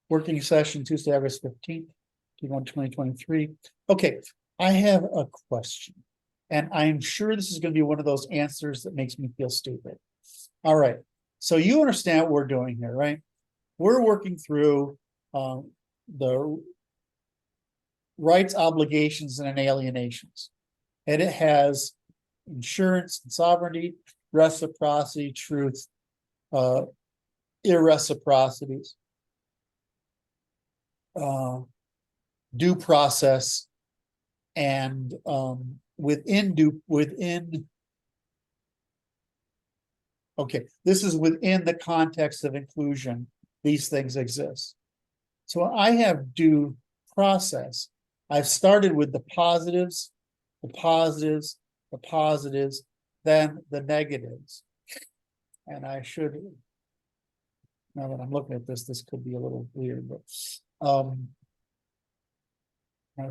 Working session Tuesday, August 15th, 2023. Okay, I have a question. And I'm sure this is going to be one of those answers that makes me feel stupid. All right. So you understand what we're doing here, right? We're working through the rights, obligations, and alienations. And it has insurance and sovereignty, reciprocity, truth, irreciprocities, due process, and okay, this is within the context of inclusion, these things exist. So I have due process. I've started with the positives, then the negatives. And I should, now that I'm looking at this could be a little weird, but I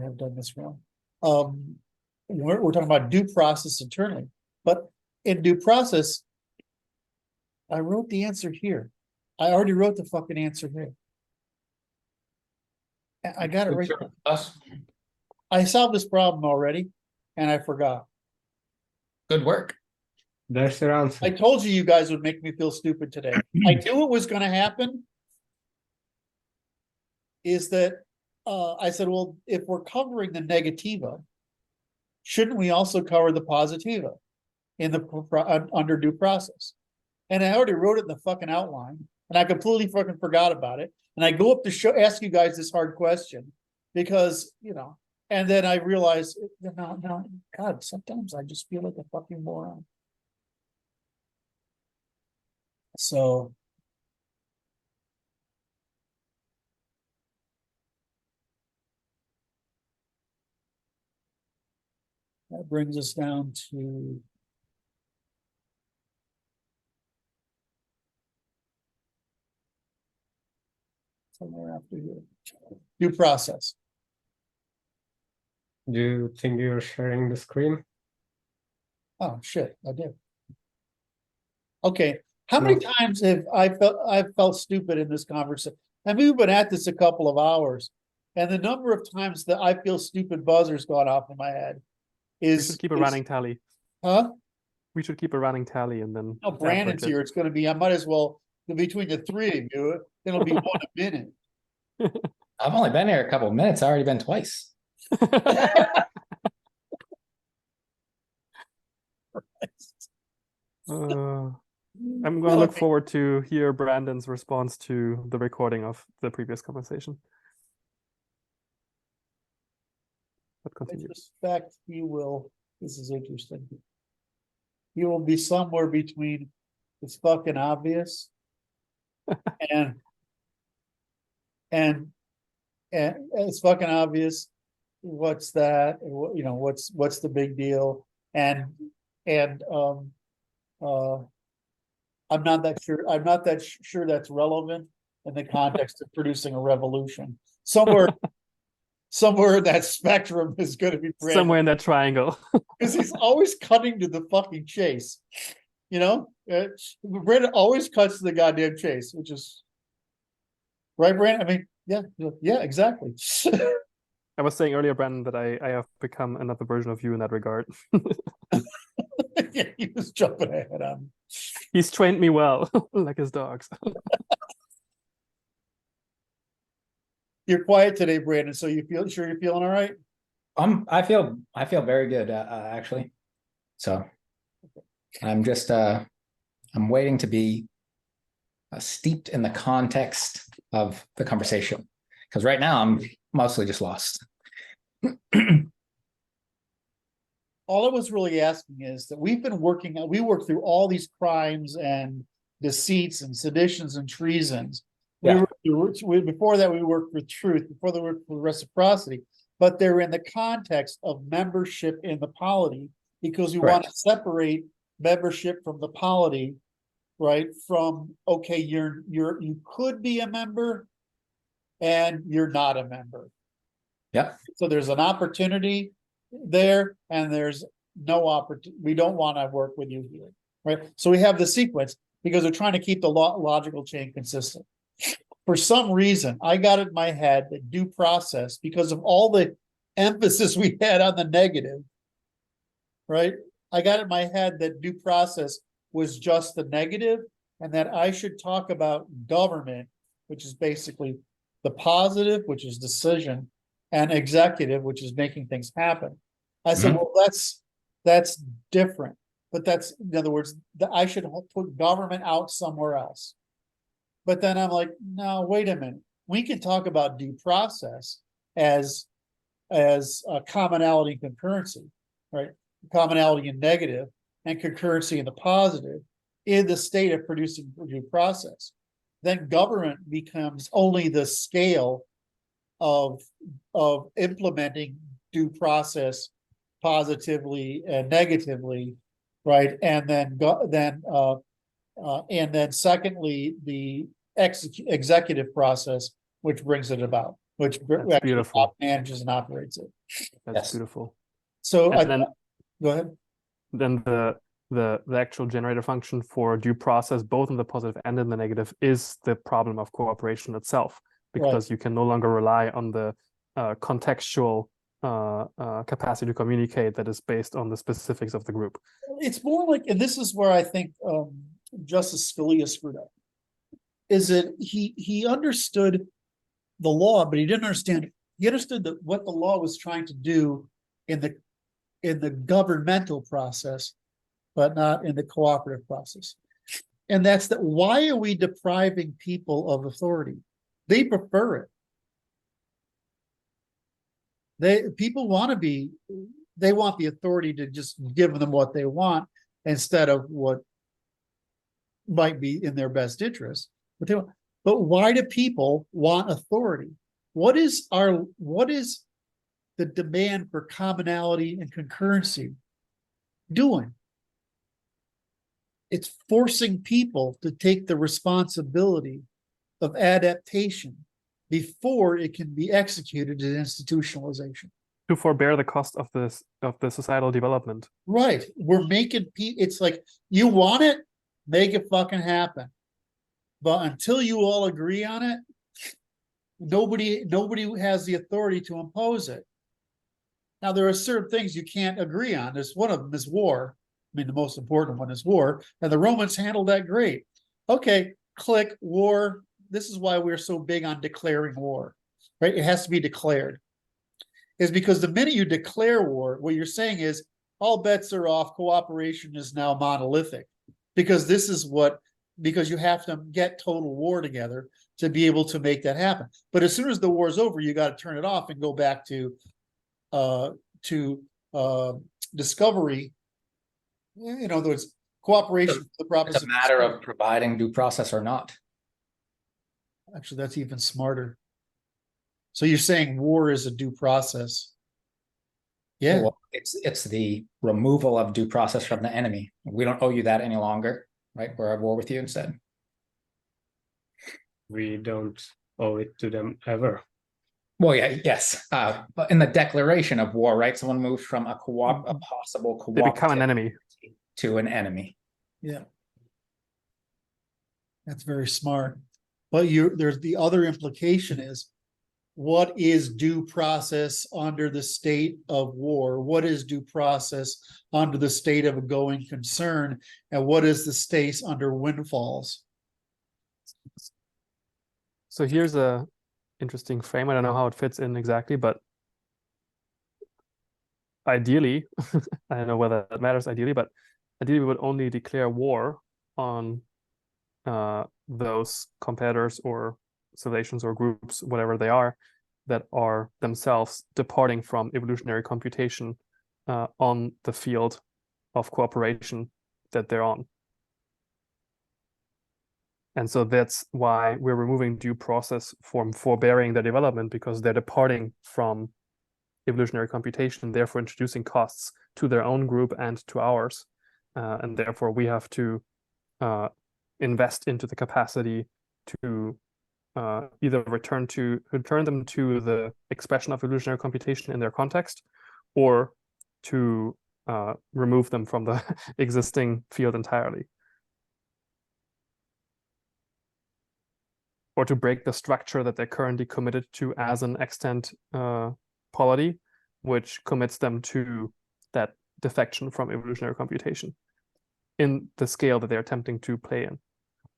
have done this wrong. We're talking about due process internally, but in due process, I wrote the answer here. I already wrote the fucking answer here. I got it right there. I solved this problem already, and I forgot. Good work. There's your answer. I told you guys would make me feel stupid today. I knew it was going to happen. Is that I said, well, if we're covering the negativa, shouldn't we also cover the positiva in the under due process? And I already wrote it in the fucking outline, and I completely fucking forgot about it. And I go up to ask you guys this hard question because, you know, and then I realized, no, God, sometimes I just feel like a fucking moron. So. That brings us down to somewhere after here. Due process. Do you think you're sharing the screen? Oh shit, I did. Okay. How many times have I've felt stupid in this conversation? I mean, we've been at this a couple of hours, and the number of times that I feel stupid buzzers gone off in my head we should keep a running tally. Huh? We should keep a running tally and then. Oh, Brandon's here. It's going to be. I might as well between the three of you. It'll be 1 minute. I've only been here a couple of minutes. I've already been twice. I'm going to look forward to hear Brandon's response to the recording of the previous conversation. But continue. I suspect he will. This is interesting. He will be somewhere between it's fucking obvious and it's fucking obvious. What's that? You know, what's the big deal? And I'm not that sure. I'm not that sure that's relevant in the context of producing a revolution. Somewhere in that spectrum is going to be Brandon. Somewhere in that triangle. Because he's always cutting to the fucking chase. You know, Brandon always cuts to the goddamn chase, which is right, Brandon. I mean, yeah, exactly. I was saying earlier, Brandon, that I have become another version of you in that regard. Yeah, he was jumping ahead on me. He's trained me well, like his dogs. You're quiet today, Brandon. So you're feeling all right? I feel very good, actually. So I'm just I'm waiting to be steeped in the context of the conversation, because right now I'm mostly just lost. All I was really asking is that we worked through all these crimes and deceits and seditions and treasons. Yeah. Before that, we worked with truth. Before that, we worked with reciprocity. But they're in the context of membership in the polity, because we want to separate membership from the polity, right? From, okay, you could be a member and you're not a member. Yeah. So there's an opportunity there, and there's no opportunity. We don't want to work with you here, right? So we have the sequence because we're trying to keep the logical chain consistent. for some reason, I got it in my head that due process, because of all the emphasis we had on the negative, right? I got it in my head that due process was just the negative, and that I should talk about government, which is basically the positive, which is decision, and executive, which is making things happen. I said, well, that's different. But that's, in other words, I should put government out somewhere else. But then I'm like, no, wait a minute. We can talk about due process as a commonality and concurrency, right? Commonality in negative and concurrency in the positive in the state of producing due process. Then government becomes only the scale of implementing due process positively and negatively, right? And then secondly, the executive process, which brings it about, which That's beautiful. manages and operates it. That's beautiful. So And go ahead. Then the actual generator function for due process, both in the positive and in the negative, is the problem of cooperation itself, because you can no longer rely on the contextual capacity to communicate that is based on the specifics of the group. It's more like, and this is where I think Justice Scalia screwed up, is that he understood the law, but he didn't understand. He understood that what the law was trying to do in the governmental process, but not in the cooperative process. And that's that. Why are we depriving people of authority? They prefer it. People want to be, they want the authority to just give them what they want instead of what might be in their best interest. But why do people want authority? What is the demand for commonality and concurrency doing? It's forcing people to take the responsibility of adaptation before it can be executed as institutionalization. To forbear the cost of the societal development. Right. We're making it's like, you want it, make it fucking happen. But until you all agree on it, nobody has the authority to impose it. Now, there are certain things you can't agree on. There's one of them is war. I mean, the most important one is war, and the Romans handled that great. Okay, click war. This is why we're so big on declaring war, right? It has to be declared. Is because the minute you declare war, what you're saying is all bets are off. Cooperation is now monolithic, because because you have to get total war together to be able to make that happen. But as soon as the war is over, you got to turn it off and go back to discovery. In other words, cooperation. It's a matter of providing due process or not. Actually, that's even smarter. So you're saying war is a due process? Yeah. Well, it's the removal of due process from the enemy. We don't owe you that any longer, right? We're at war with you instead. We don't owe it to them ever. Well, yeah, yes. But in the declaration of war, right? Someone moves from a possible cooperative. They become an enemy. To an enemy. Yeah. That's very smart. But there's the other implication is, what is due process under the state of war? What is due process under the state of a going concern? And what is the state under windfalls? So here's a interesting frame. I don't know how it fits in exactly, but ideally, I don't know whether that matters ideally, but ideally we would only declare war on those competitors or civilizations or groups, whatever they are, that are themselves departing from evolutionary computation on the field of cooperation that they're on. And so that's why we're removing due process from forbearing their development, because they're departing from evolutionary computation, therefore introducing costs to their own group and to ours. And therefore we have to invest into the capacity to either return them to the expression of evolutionary computation in their context, or to remove them from the existing field entirely. or to break the structure that they're currently committed to as an extant polity, which commits them to that defection from evolutionary computation in the scale that they're attempting to play in.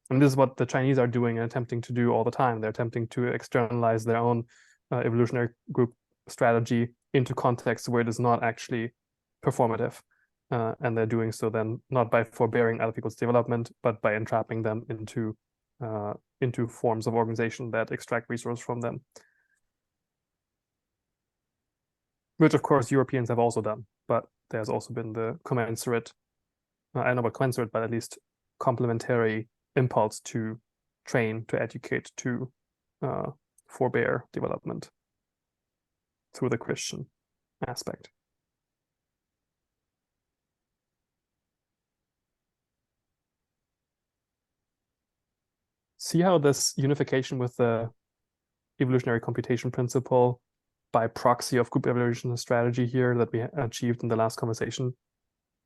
And this is what the Chinese are doing and attempting to do all the time. They're attempting to externalize their own evolutionary group strategy into contexts where it is not actually performative. And they're doing so then not by forbearing other people's development, but by entrapping them into forms of organization that extract resources from them. Which of course Europeans have also done, but there's also been the commensurate, I don't know about commensurate, but at least complementary impulse to train, to educate, to forbear development through the Christian aspect. See how this unification with the evolutionary computation principle by proxy of group evolution strategy here that we achieved in the last conversation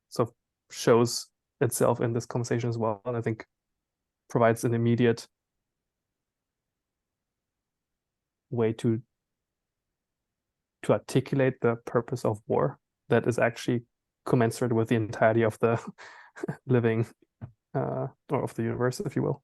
so shows itself in this conversation as well, and I think provides an immediate way to articulate the purpose of war that is actually commensurate with the entirety of the living or of the universe, if you will.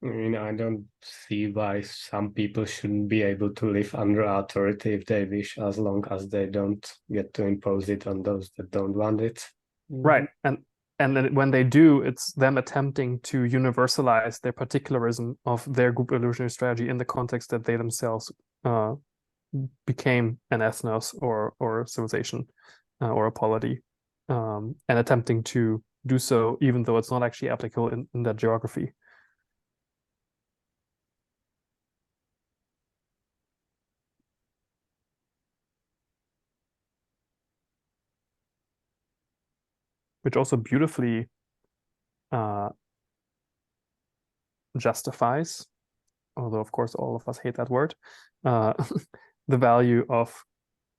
I mean, I don't see why some people shouldn't be able to live under authority if they wish, as long as they don't get to impose it on those that don't want it. Right. And then when they do, it's them attempting to universalize their particularism of their group evolutionary strategy in the context that they themselves became an ethnos or civilization or a polity, and attempting to do so even though it's not actually applicable in that geography. Which also beautifully justifies, although of course all of us hate that word, the value of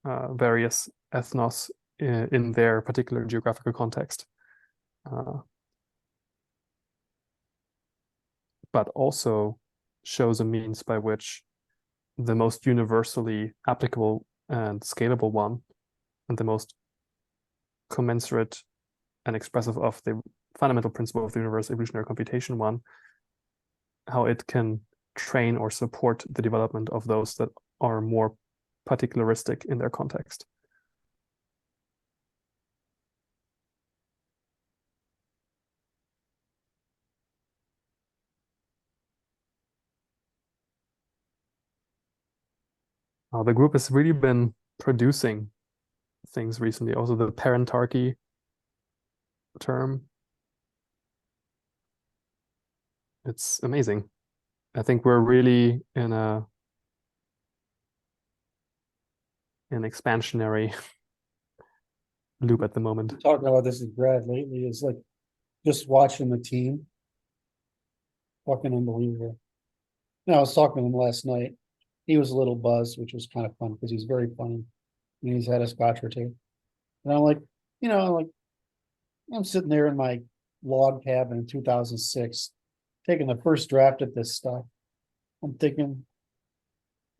various ethnos in their particular geographical context. But also shows a means by which the most universally applicable and scalable one, and the most commensurate and expressive of the fundamental principle of the universe, evolutionary computation one, how it can train or support the development of those that are more particularistic in their context. The group has really been producing things recently. Also the parentarchy term. It's amazing. I think we're really in an expansionary loop at the moment. Talking about this with Brad lately is like just watching the team. Fucking unbelievable. I was talking to him last night. He was a little buzzed, which was kind of fun because he's very funny. And he's had a scotch or two. And I'm like, I'm sitting there in my log cabin in 2006, taking the first draft at this stuff. I'm thinking,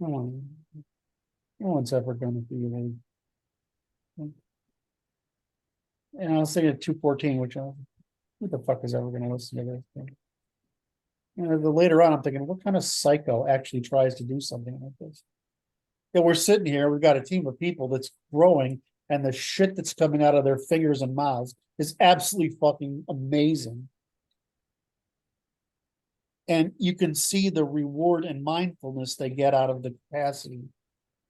no one's ever going to be like. And I was thinking of 214, which who the fuck is ever going to listen to this thing? The later on, I'm thinking, what kind of psycho actually tries to do something like this? Yeah, we're sitting here, we've got a team of people that's growing, and the shit that's coming out of their fingers and mouths is absolutely fucking amazing. And you can see the reward and mindfulness they get out of the capacity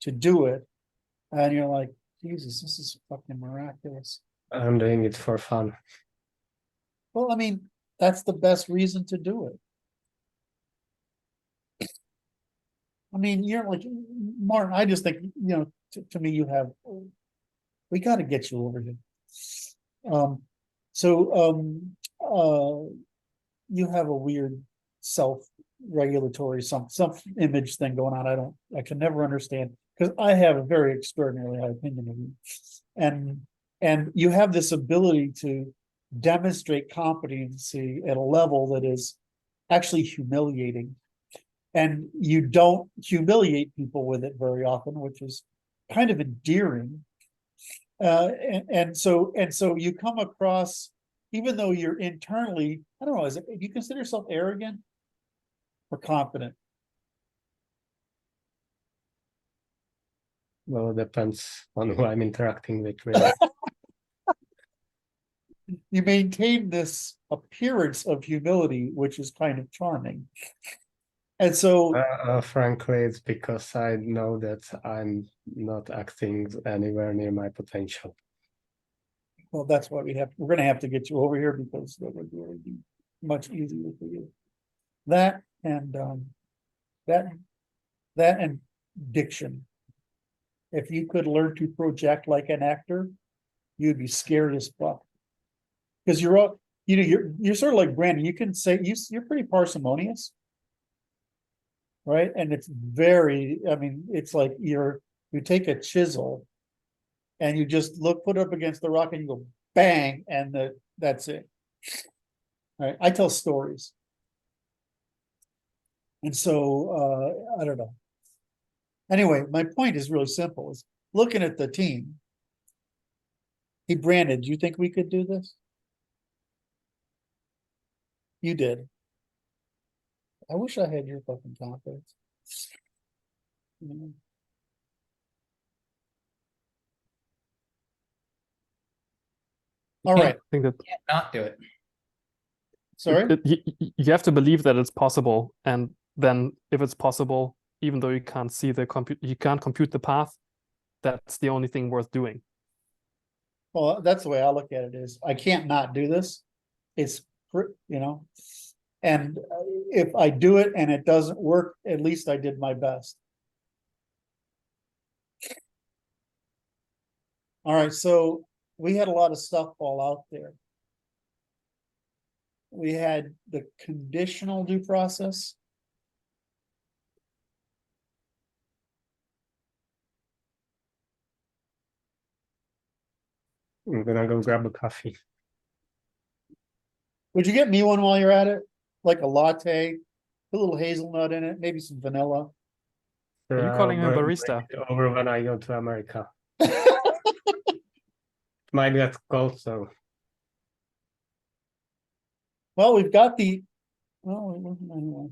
to do it. And you're like, Jesus, this is fucking miraculous. I'm doing it for fun. Well, I mean, that's the best reason to do it. I mean, you're like, Martin, I just think, to me, we gotta get you over here. Um, so, you have a weird self-regulatory, some image thing going on. I can never understand, because I have a very extraordinarily high opinion of you. And you have this ability to demonstrate competency at a level that is actually humiliating. And you don't humiliate people with it very often, which is kind of endearing. And so you come across, even though you're internally, I don't know, do you consider yourself arrogant or confident? Well, it depends on who I'm interacting with, really. You maintain this appearance of humility, which is kind of charming. And so, Frankly, it's because I know that I'm not acting anywhere near my potential. well, that's why we're gonna have to get you over here, because that would really be much easier for you. That and that and diction. If you could learn to project like an actor, you'd be scary as fuck. Because you're sort of like Brandon. You can say you're pretty parsimonious, right? And it's I mean, it's like you take a chisel and you just put it up against the rock and you go bang, and that's it. Right? I tell stories. And so I don't know. Anyway, my point is really simple, is looking at the team. Hey, Brandon, do you think we could do this? You did. I wish I had your fucking confidence. All right. I think that Can't not do it. Sorry. you have to believe that it's possible, and then if it's possible, even though you can't see you can't compute the path, that's the only thing worth doing. Well, that's the way I look at it, is I can't not do this. It's, and if I do it and it doesn't work, at least I did my best. All right, so we had a lot of stuff fall out there. We had the conditional due process. I'm gonna go grab a coffee. Would you get me one while you're at it? Like a latte, put a little hazelnut in it, maybe some vanilla. Are you calling him a barista? Over when I go to America. Might get cold, so. Well, we've got anyway.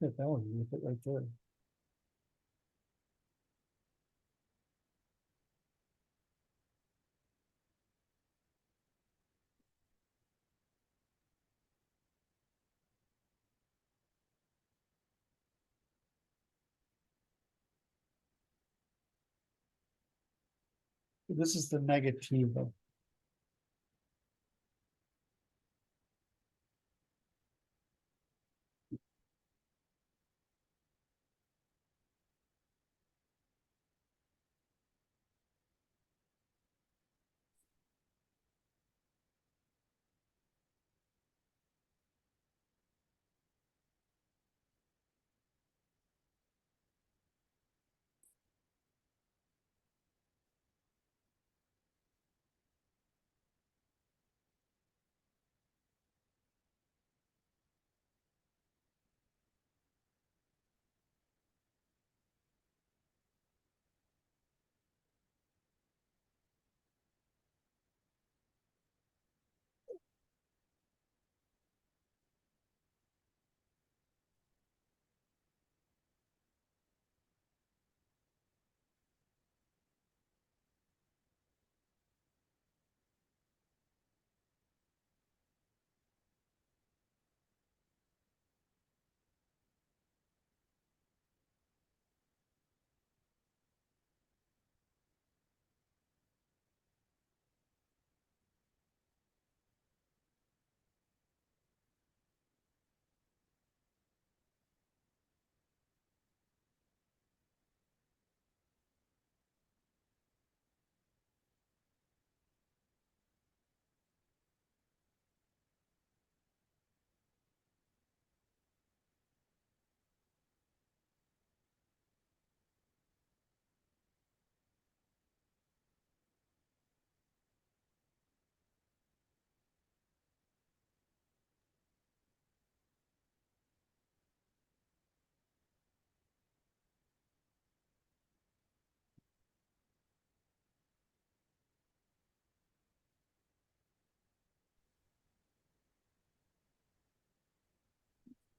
That one, put right there. This is the negative.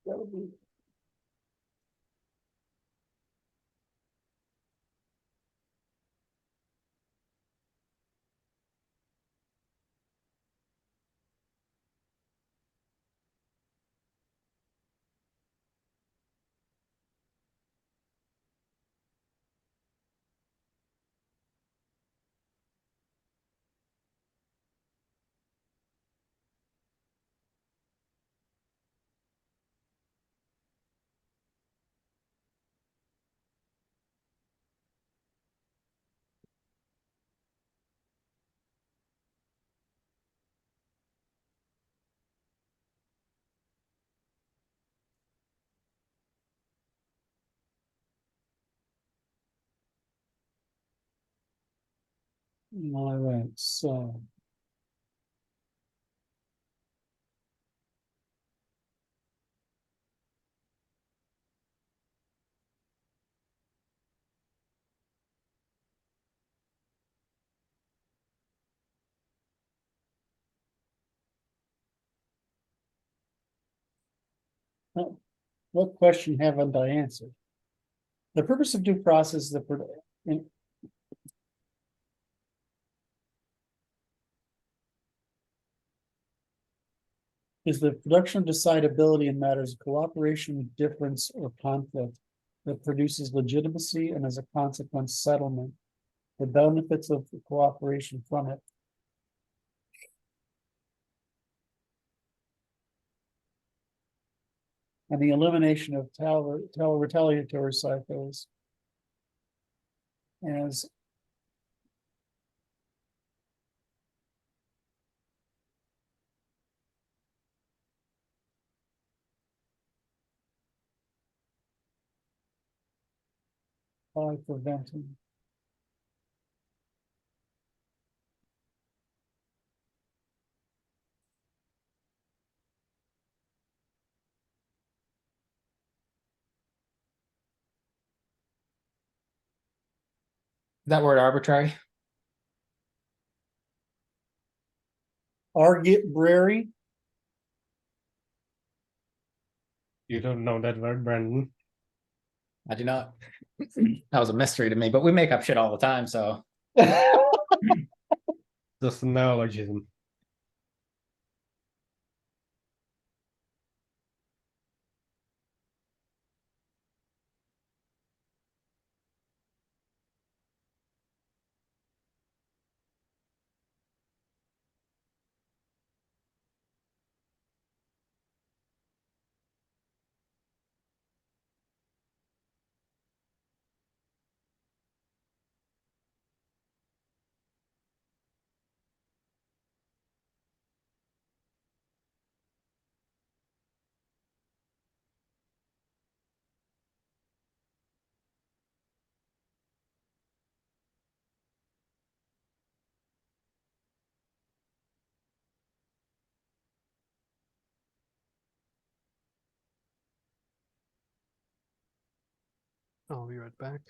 That'll be. All right, so. What question haven't I answered? The purpose of due process is is the production of decidability in matters of cooperation, difference, or conflict that produces legitimacy and as a consequence settlement. The benefits of the cooperation from it. And the elimination of retaliatory cycles as by preventing. That word arbitrary. Arbitrary. You don't know that word, Brandon? I do not. That was a mystery to me, but we make up shit all the time, so. Just a neologism. I'll be right back.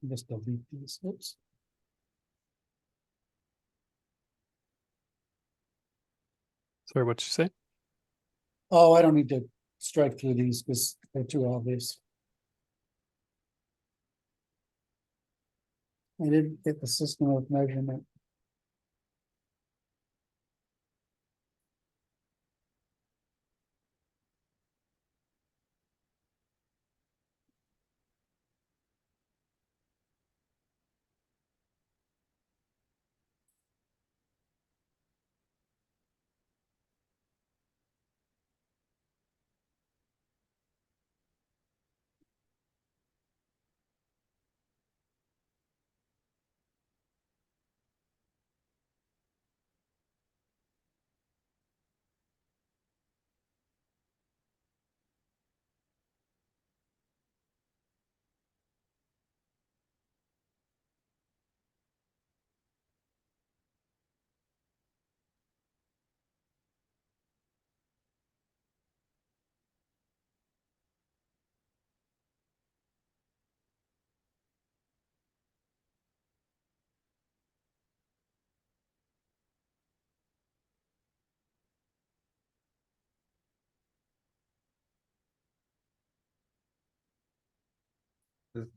Just delete these, oops. Sorry, what'd you say? Oh, I don't need to strike through these because they're too obvious. I didn't get the system of measurement.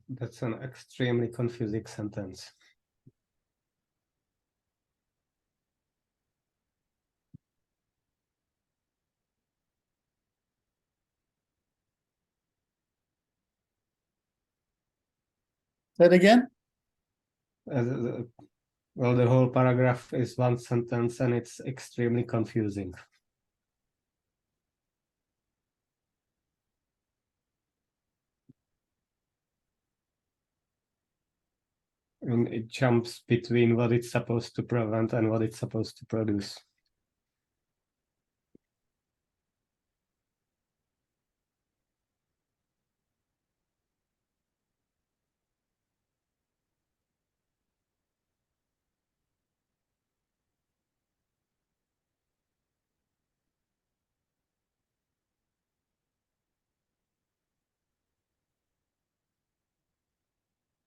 That's an extremely confusing sentence. Say it again? Well, the whole paragraph is one sentence and it's extremely confusing. And it jumps between what it's supposed to prevent and what it's supposed to produce.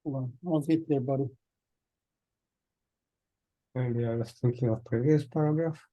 Hold on, I'll get there, buddy. Maybe I was thinking of previous paragraph.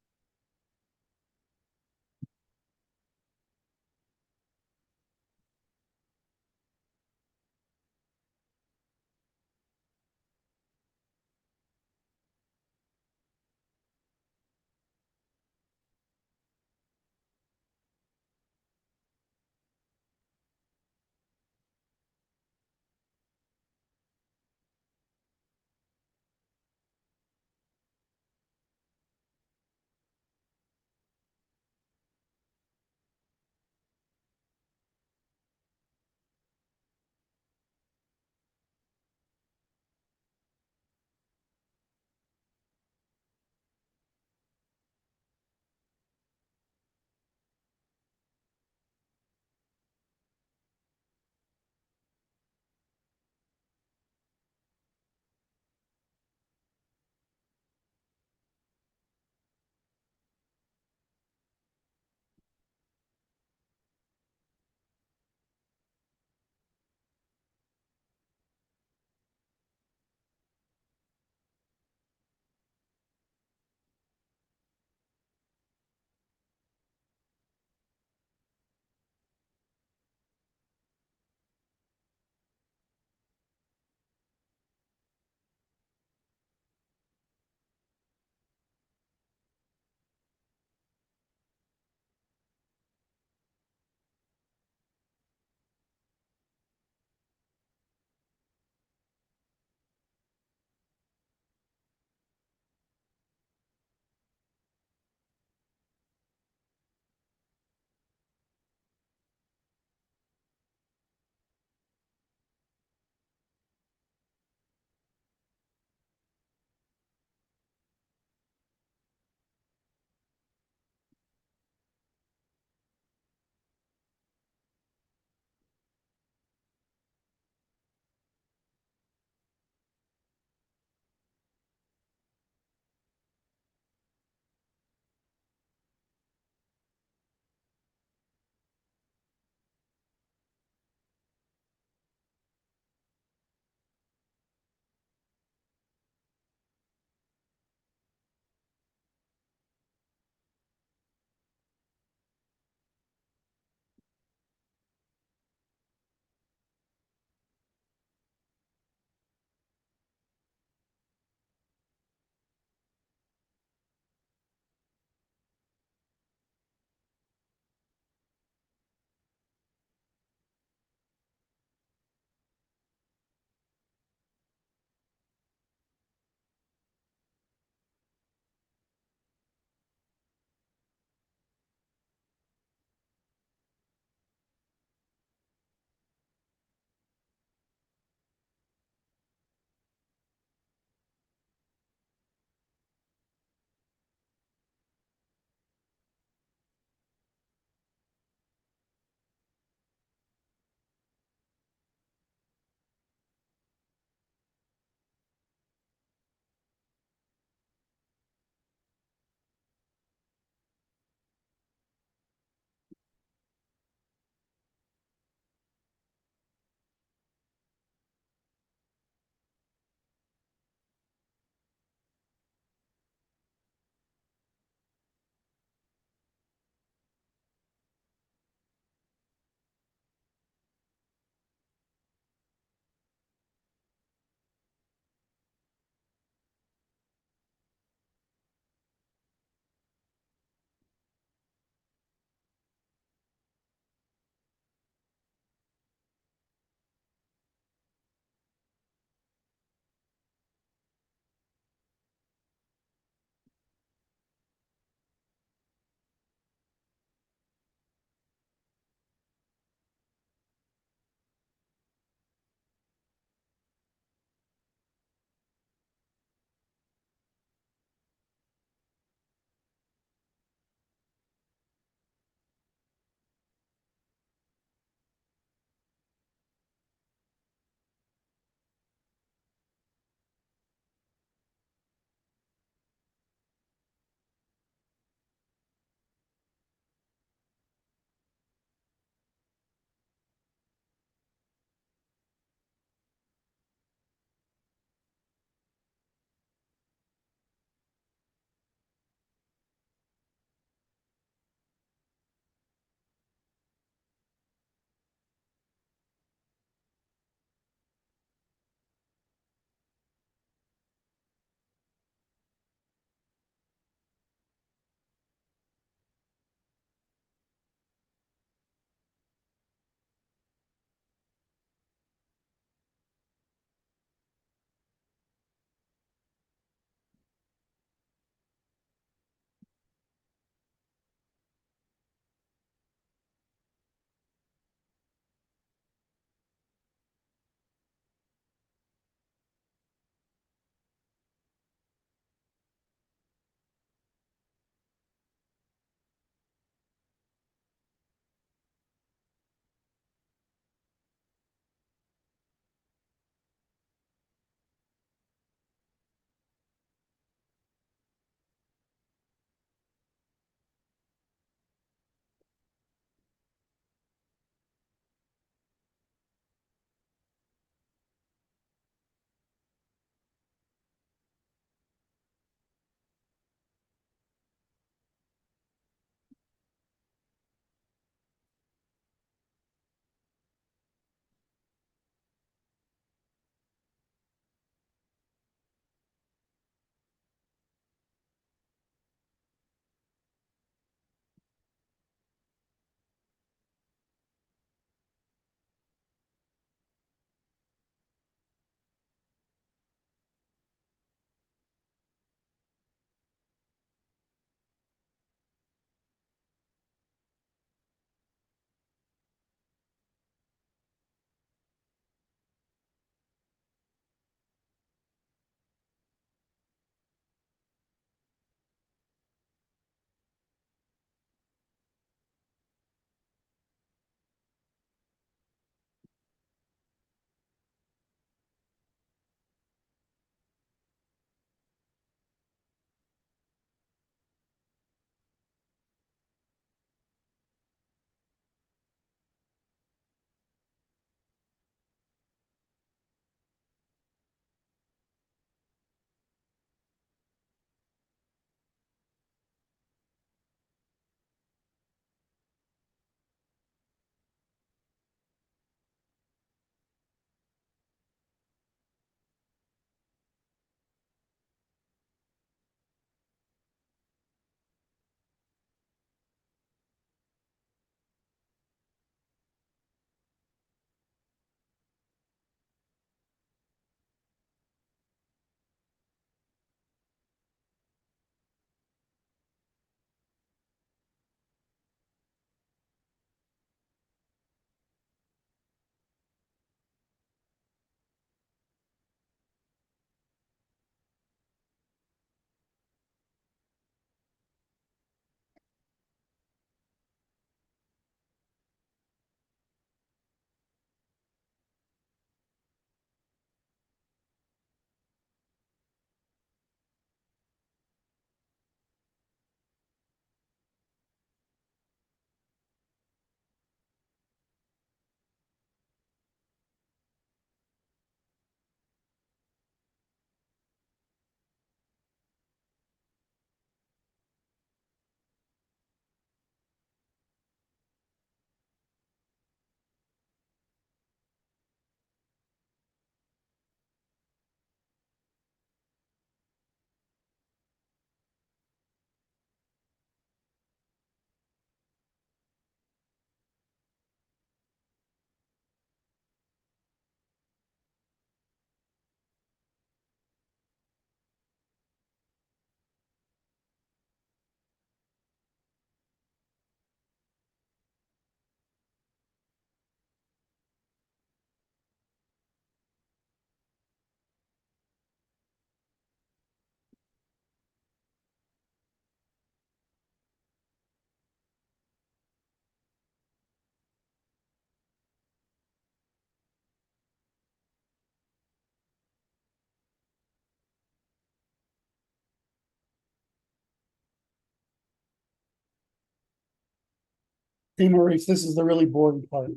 See, Maurice, this is the really boring part.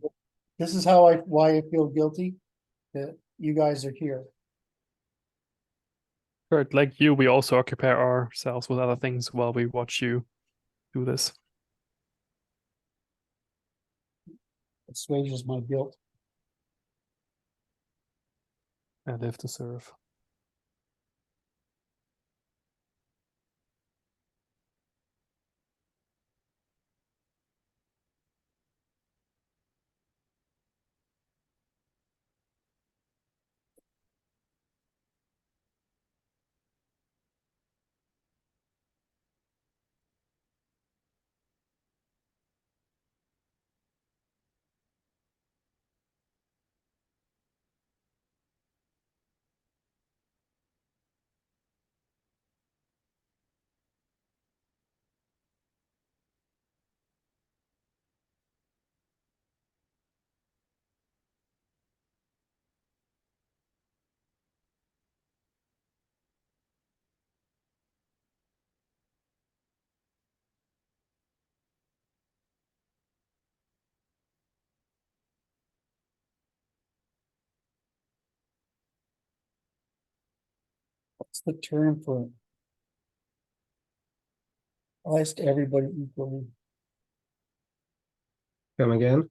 This is why I feel guilty that you guys are here. Curt, like you, we also occupy ourselves with other things while we watch you do this. It assuages my guilt. I live to serve. What's the term for? I asked everybody equally. Come again?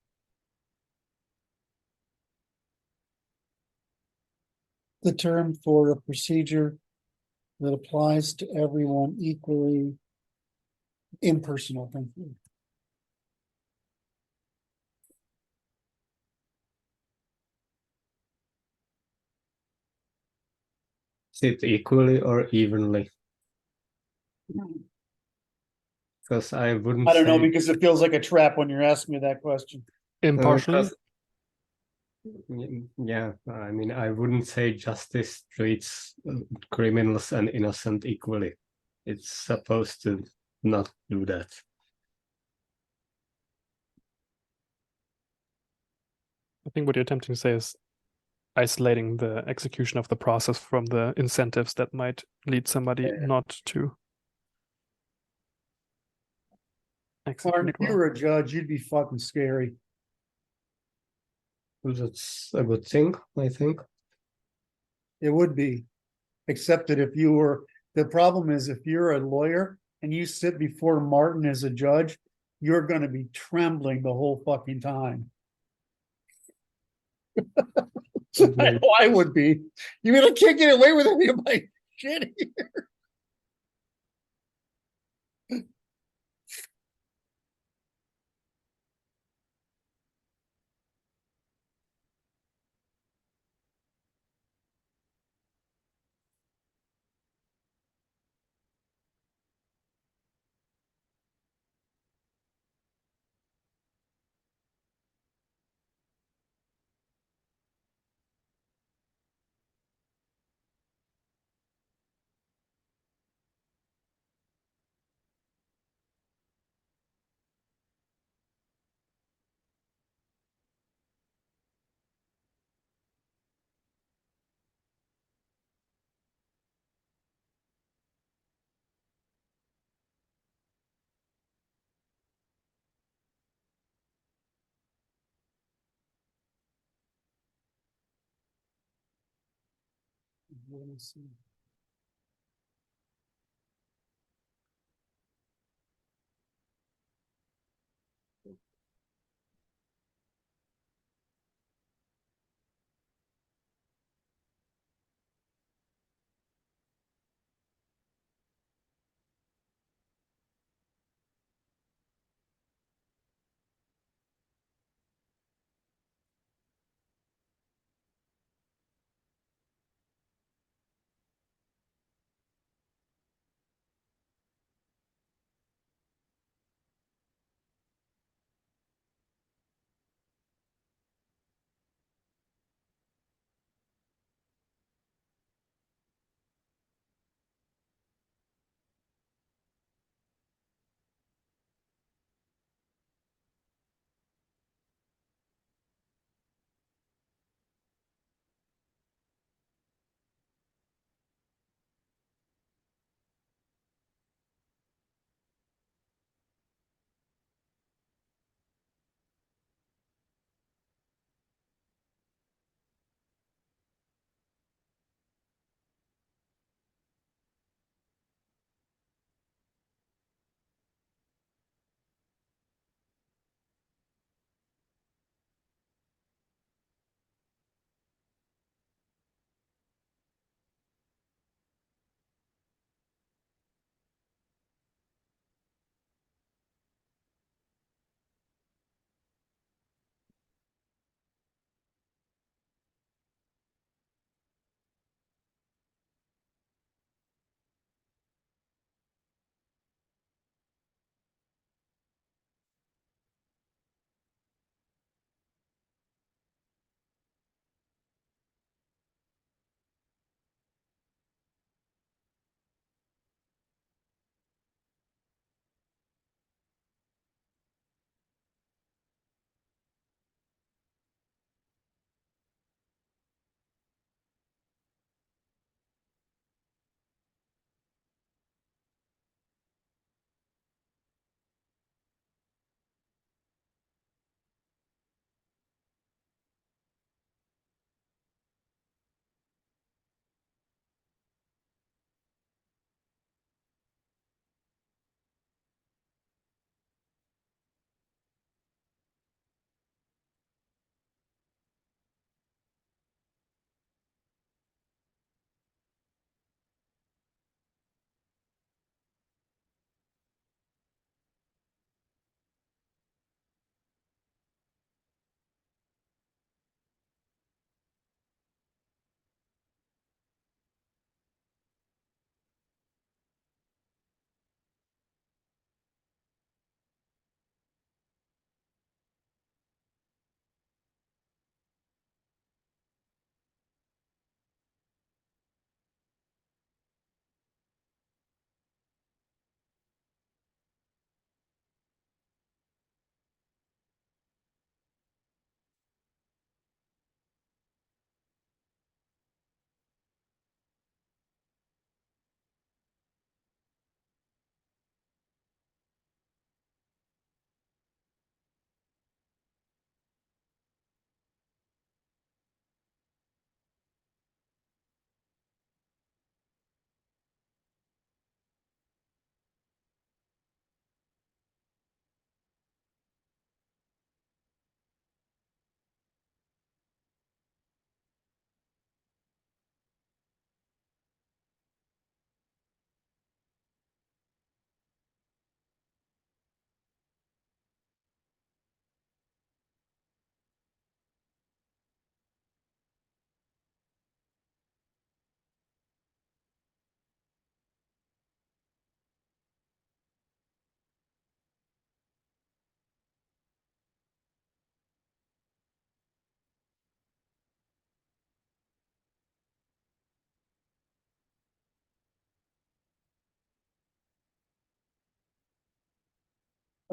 The term for a procedure that applies to everyone equally. Impersonal, thank you. Is it equally or evenly? Because I wouldn't I don't know, say because it feels like a trap when you're asking me that question. Impartially, because- yeah, I mean, I wouldn't say justice treats criminals and innocent equally. It's supposed to not do that. I think what you're attempting to say is isolating the execution of the process from the incentives that might lead somebody not to Martin, execute if you well. were a judge, you'd be fucking scary. That's a good thing, I think. It would be. Except that if you were, the problem is if you're a lawyer and you sit before Martin as a judge, you're gonna be trembling the whole fucking time. I know I would be. You mean I can't get away with any of my shit here? Let me see.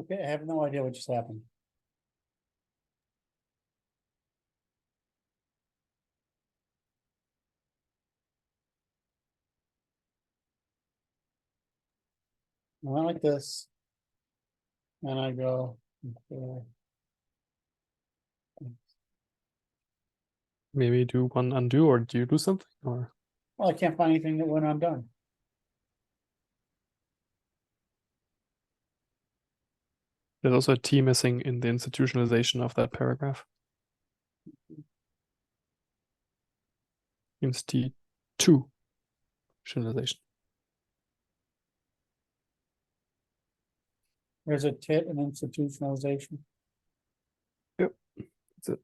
Okay, I have no idea what just happened. I went like this. And I go. Okay. Maybe do one undo, or do you do something? Or Well, I can't find anything that went undone. there's also a T missing in the institutionalization of that paragraph. Institutionalization. There's a tit and institutionalization. Yep, that's it.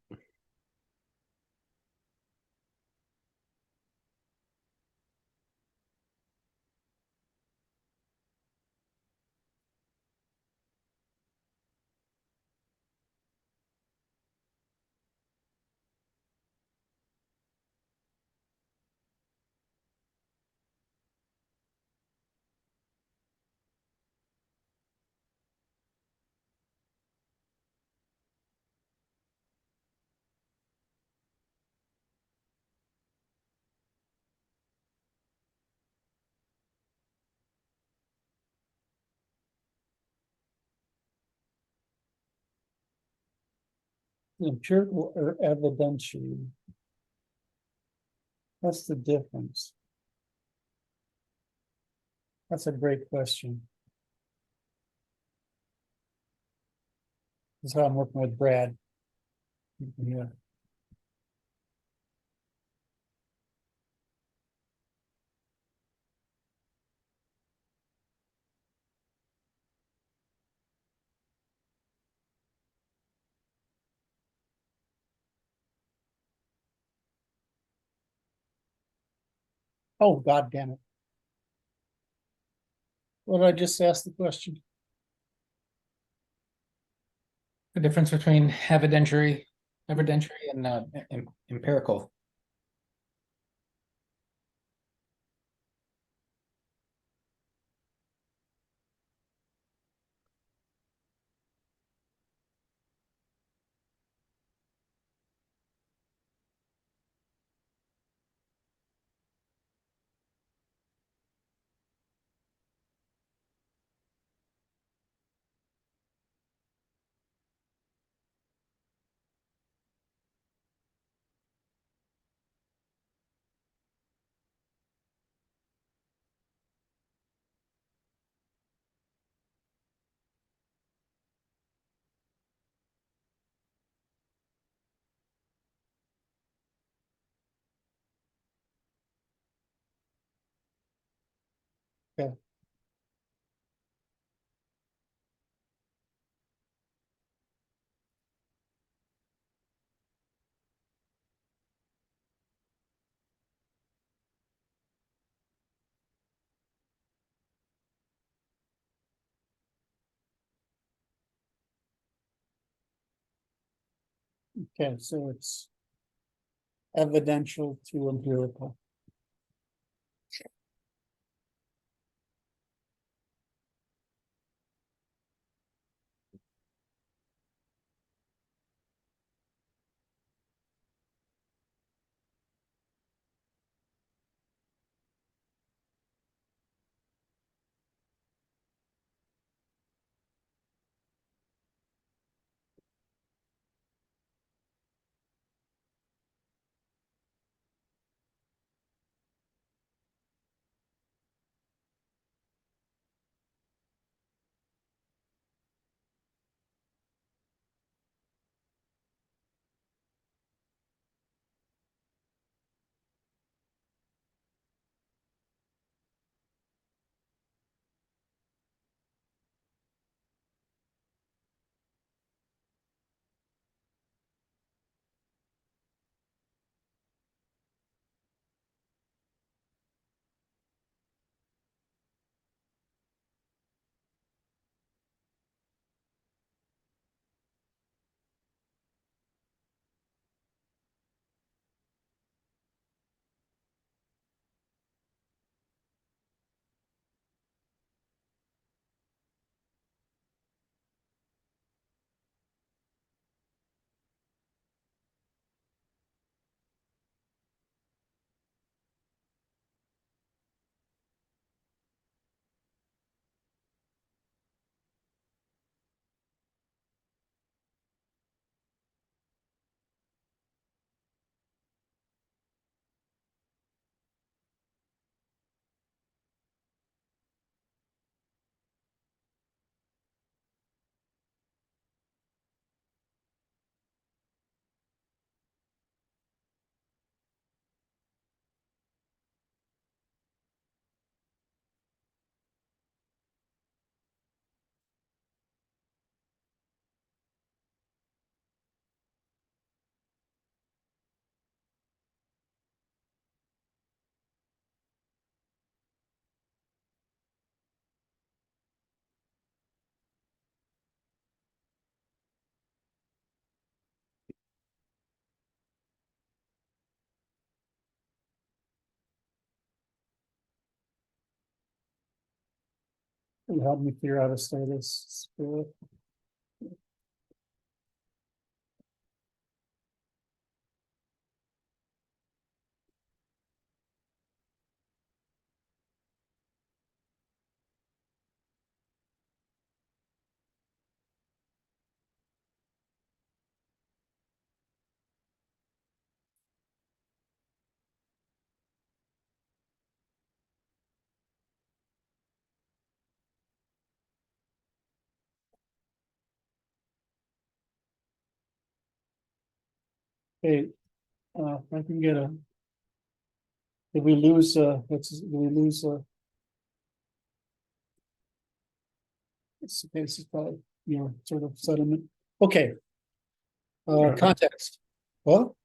Empirical or evidentiary? What's the difference? That's a great question. This is how I'm working with Brad. Yeah. Oh, God damn it. What did I just ask the question? The difference between evidentiary and empirical. Okay. Okay, so it's evidential to empirical. It'll help me figure out a status. Hey, I can get a. Did we lose, did we lose, okay, this is probably, sort of settlement. Okay. Context. Well,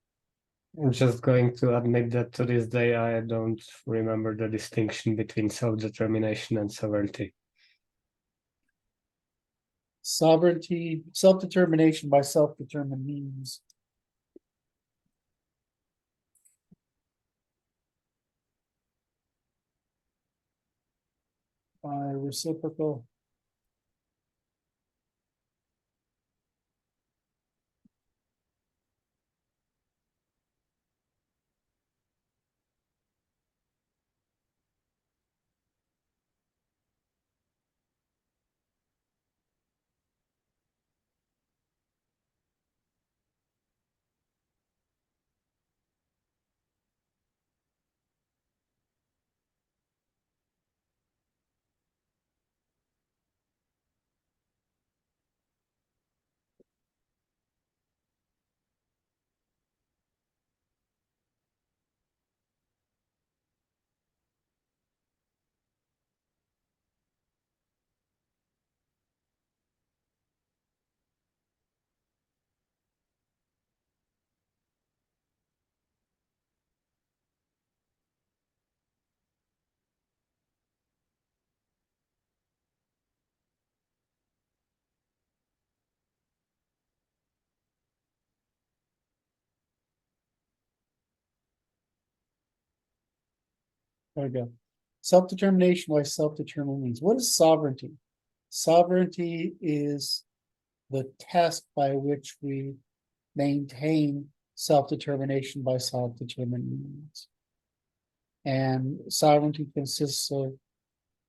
I'm just going to admit that to this day I don't remember the distinction between self-determination and sovereignty. sovereignty, self-determination by self-determined means. By reciprocal. There we go. Self-determination by self-determined means. What is sovereignty? Sovereignty is the test by which we maintain self-determination by self-determined means. And sovereignty consists of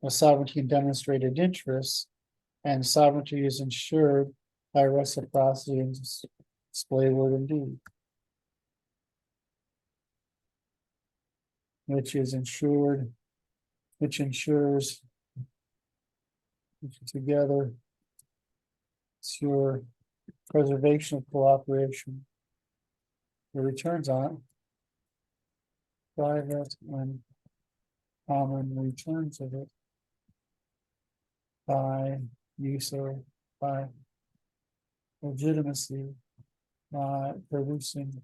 a sovereignty in demonstrated interests, and sovereignty is ensured by reciprocity and display word and deed, which is ensured, which ensures together ensure preservation of cooperation. The returns on private and common returns of it by use of by legitimacy, by producing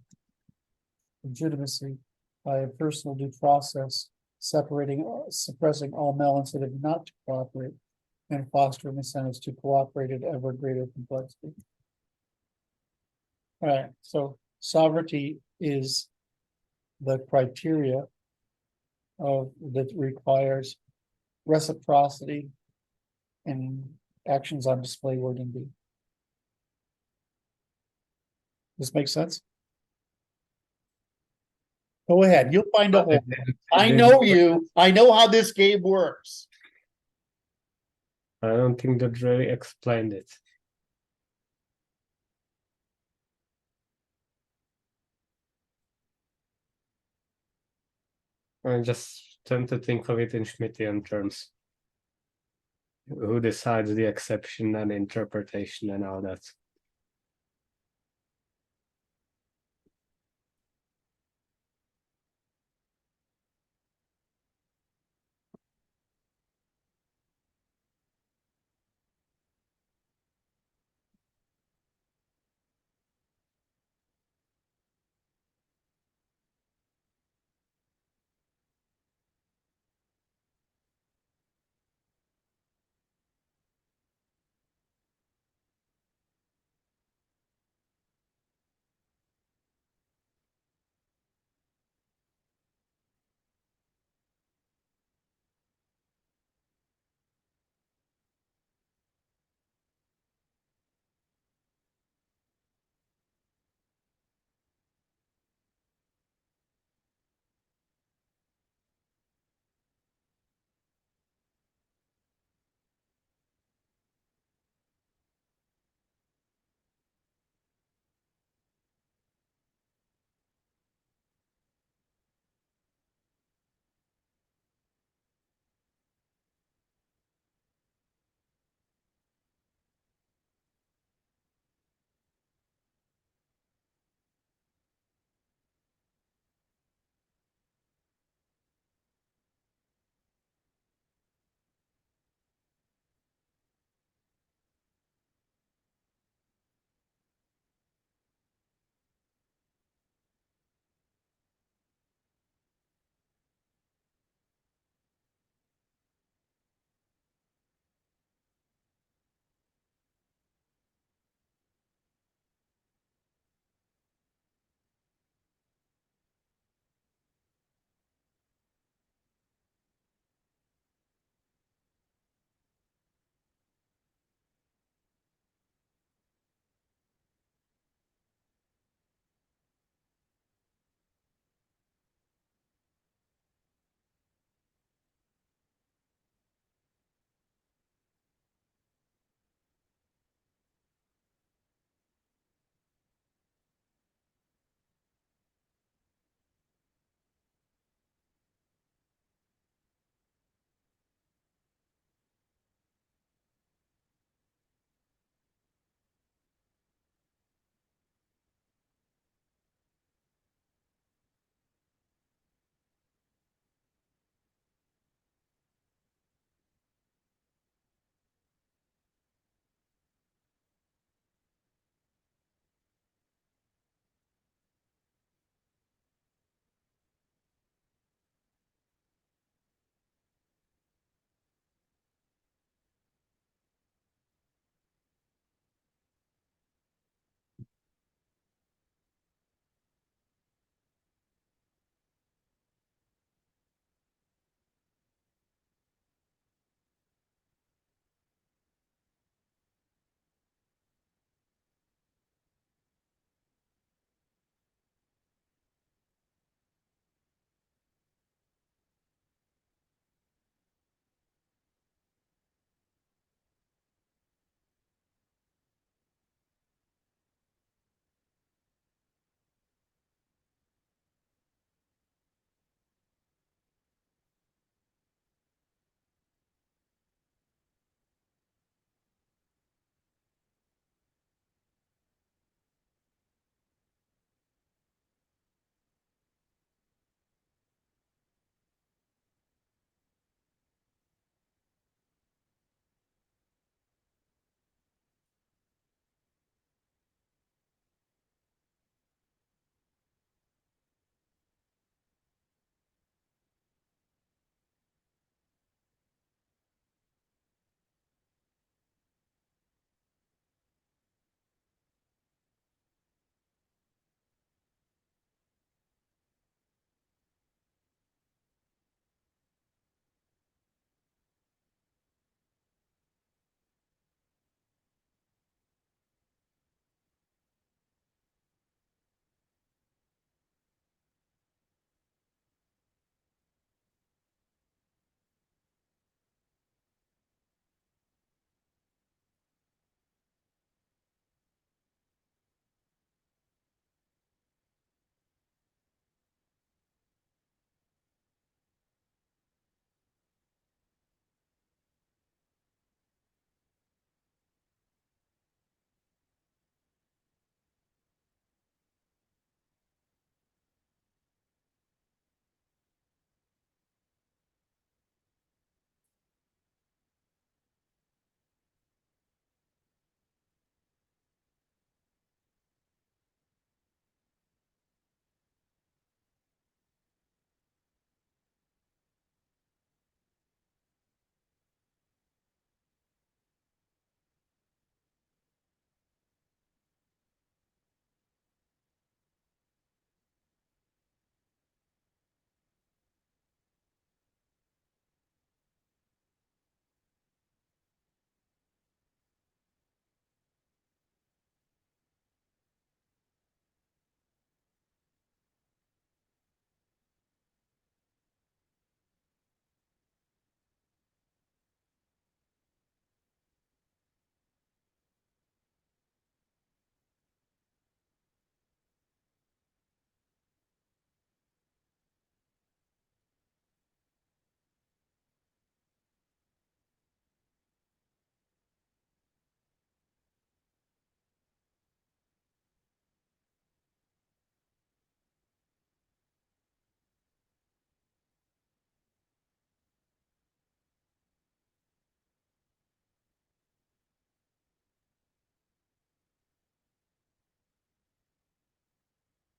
legitimacy by a personal due process, suppressing all melancholy not to cooperate and fostering incentives to cooperate at ever greater complexity. All right, so sovereignty is the criteria of that requires reciprocity and actions on display word and deed. This makes sense? Go ahead, you'll find a hole. I know you. I know how this game works. I don't think that really explained it. I just tend to think of it in Schmittian terms. Who decides the exception and interpretation and all that?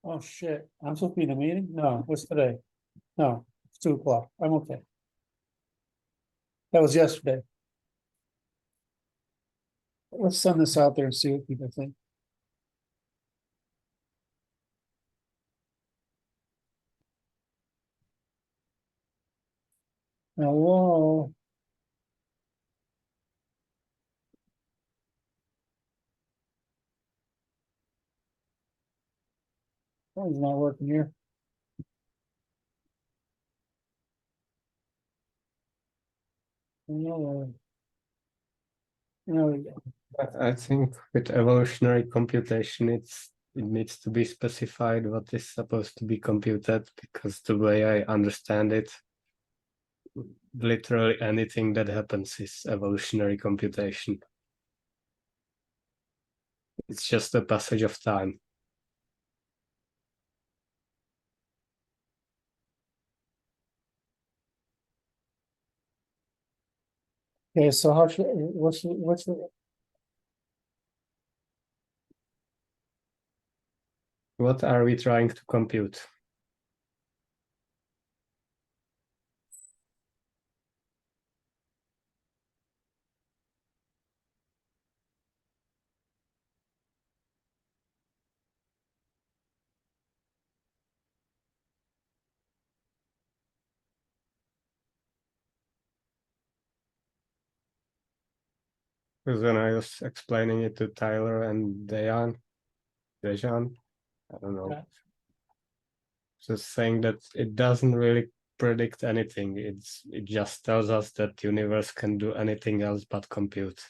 Oh, shit, I'm supposed to be in a meeting? No, what's today? No, it's 2 o'clock, I'm okay. That was yesterday. Let's send this out there and see what people think. Hello? Oh, he's not working here. No. No, But I think with evolutionary computation, it needs to be specified what is supposed to be computed, because the way I understand it, literally anything that happens is evolutionary computation. It's just a passage of time. okay, so how should, what's the, What are we trying to compute? Because when I was explaining it to Tyler and Dejan, I don't know, Yeah. just saying that it doesn't really predict anything. It just tells us that universe can do anything else but compute.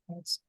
that's,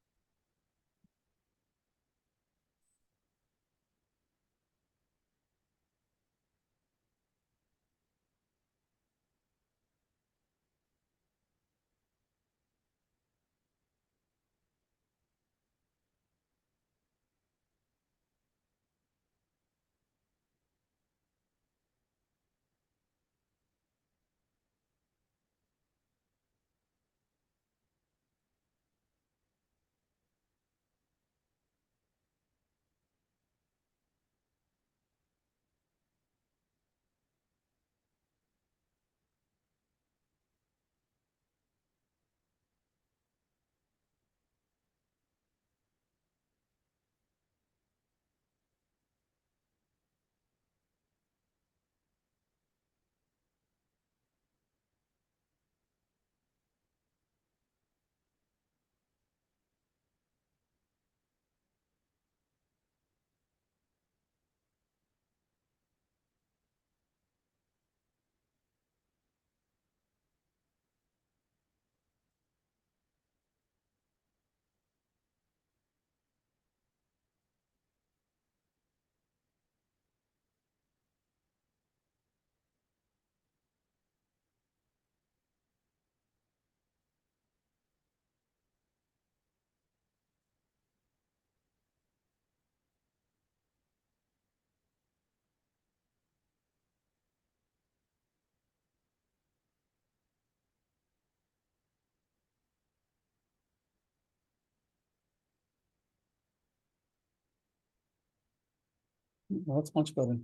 well, that's much better.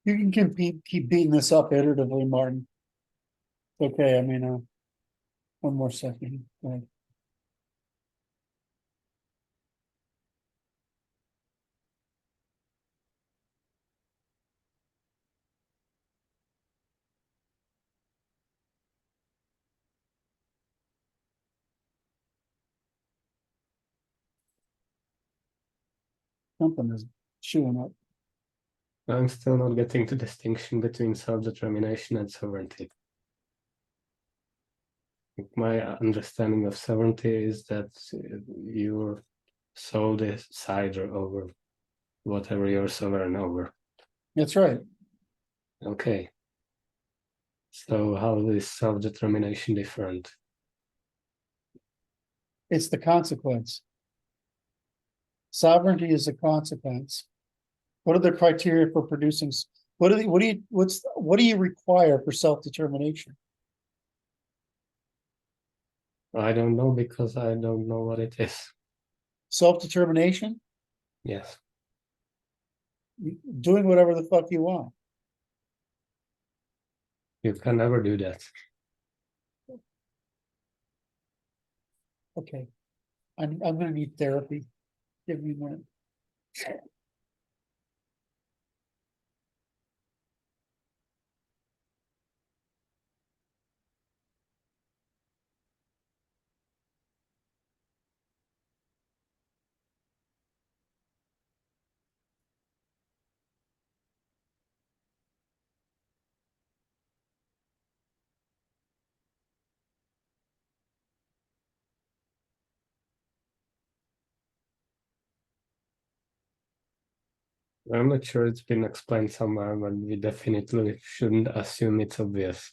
You can keep beating this up iteratively, Martin. Okay, I mean, one more second. Go ahead. Something is chewing up. I'm still not getting the distinction between self-determination and sovereignty. My understanding of sovereignty is that you're sole decider over whatever you're sovereign over. That's right. Okay. So how is self-determination different? It's the consequence. Sovereignty is a consequence. What are the criteria for producing? What do you require for self-determination? I don't know because I don't know what it is. Self-determination? Yes. Doing whatever the fuck you want. You can never do that. Okay. I'm gonna need therapy. Give me one. I'm not sure it's been explained somewhere, but we definitely shouldn't assume it's obvious.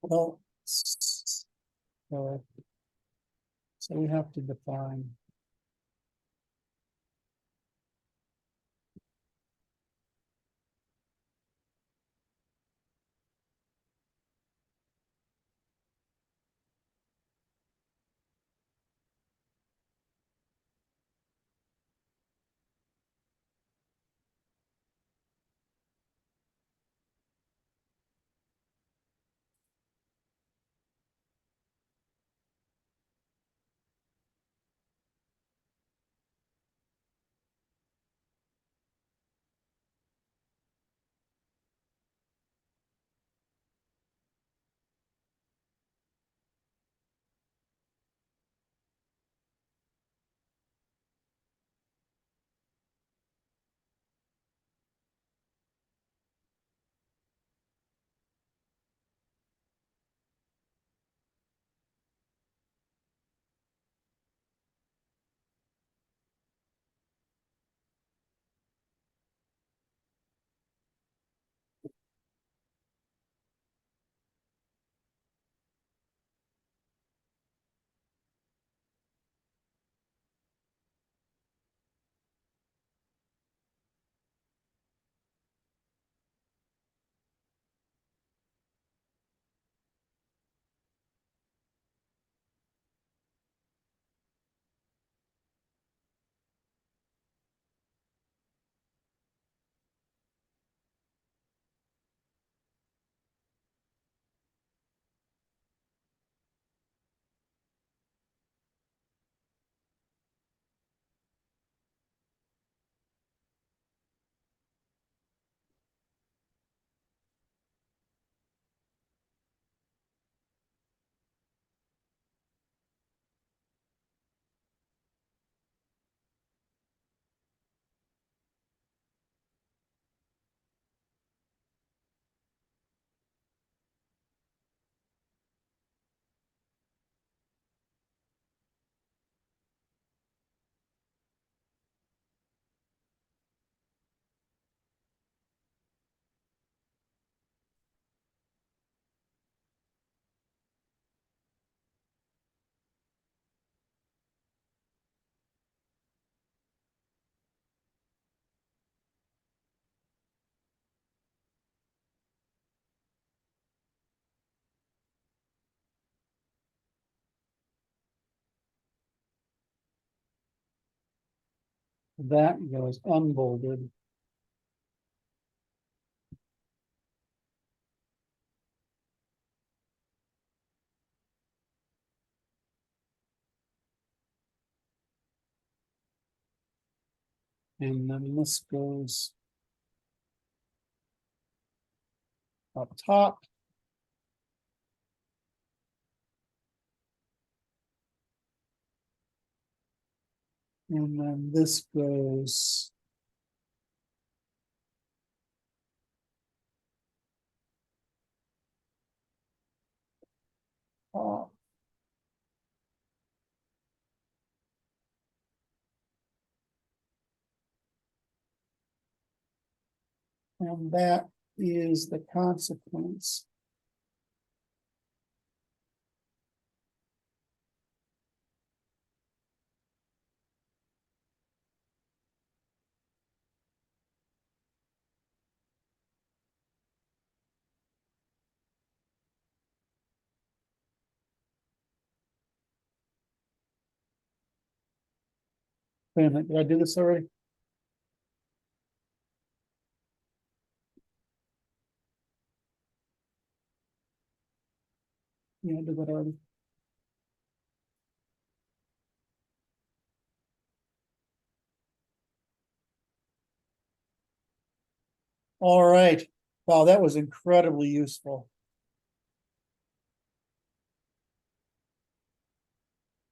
Well, so we have to define. That goes unbolded. And then this goes up top. And then this goes. Up. And that is the consequence. Wait a minute, did I do this already? Yeah, I did that already. All right. Wow, that was incredibly useful.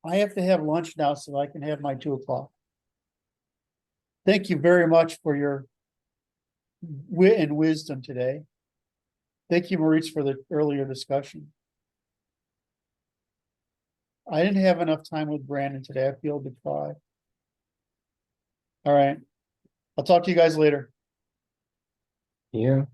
I have to have lunch now so I can have my 2 o'clock. Thank you very much for your wit and wisdom today. Thank you, Maurice, for the earlier discussion. I didn't have enough time with Brandon today. I feel deprived. All right. I'll talk to you guys later. Yeah.